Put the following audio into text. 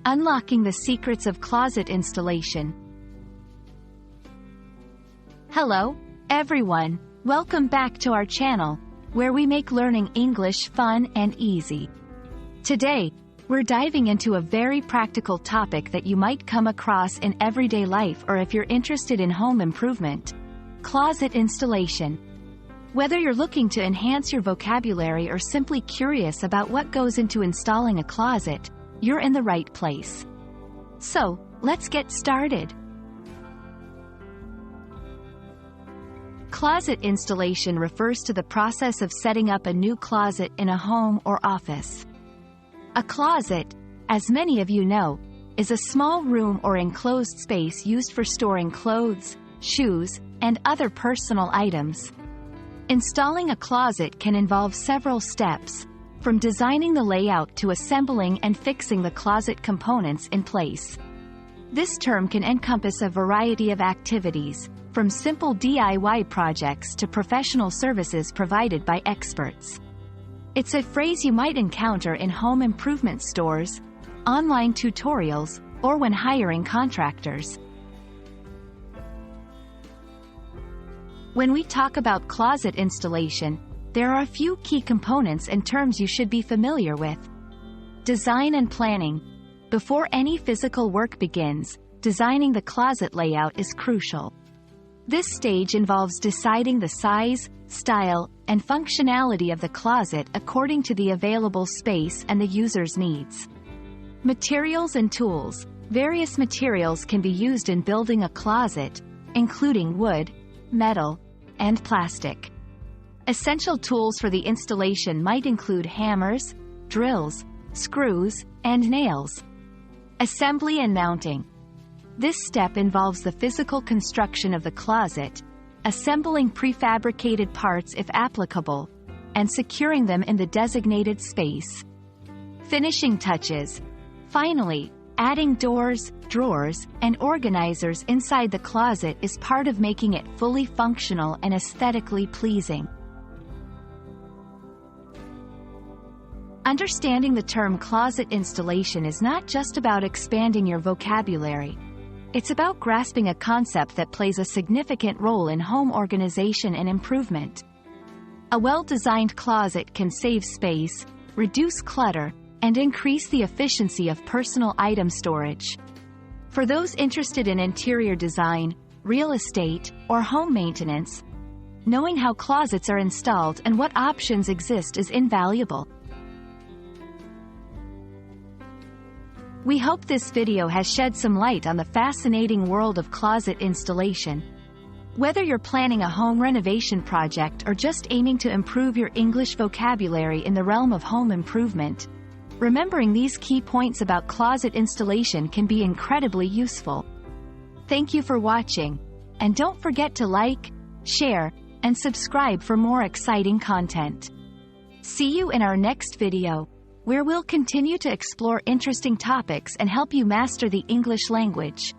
Unlocking the Secrets of Closet Installation. Hello, everyone. Welcome back to our channel, where we make learning English fun and easy. Today, we're diving into a very practical topic that you might come across in everyday life or if you're interested in home improvement: closet installation. Whether you're looking to enhance your vocabulary or simply curious about what goes into installing a closet, you're in the right place. So, let's get started. Closet installation refers to the process of setting up a new closet in a home or office. A closet, as many of you know, is a small room or enclosed space used for storing clothes, shoes, and other personal items. Installing a closet can involve several steps, from designing the layout to assembling and fixing the closet components in place. This term can encompass a variety of activities, from simple DIY projects to professional services provided by experts. It's a phrase you might encounter in home improvement stores, online tutorials, or when hiring contractors. When we talk about closet installation, there are a few key components and terms you should be familiar with. Design and planning. Before any physical work begins, designing the closet layout is crucial. This stage involves deciding the size, style, and functionality of the closet according to the available space and the user's needs. Materials and tools. Various materials can be used in building a closet, including wood, metal, and plastic. Essential tools for the installation might include hammers, drills, screws, and nails. Assembly and mounting. This step involves the physical construction of the closet, assembling prefabricated parts if applicable, and securing them in the designated space. Finishing touches. Finally, adding doors, drawers, and organizers inside the closet is part of making it fully functional and aesthetically pleasing. Understanding the term closet installation is not just about expanding your vocabulary. It's about grasping a concept that plays a significant role in home organization and improvement. A well-designed closet can save space, reduce clutter, and increase the efficiency of personal item storage. For those interested in interior design, real estate, or home maintenance, knowing how closets are installed and what options exist is invaluable. We hope this video has shed some light on the fascinating world of closet installation. Whether you're planning a home renovation project or just aiming to improve your English vocabulary in the realm of home improvement, remembering these key points about closet installation can be incredibly useful. Thank you for watching, and don't forget to like, share, and subscribe for more exciting content. See you in our next video, where we'll continue to explore interesting topics and help you master the English language.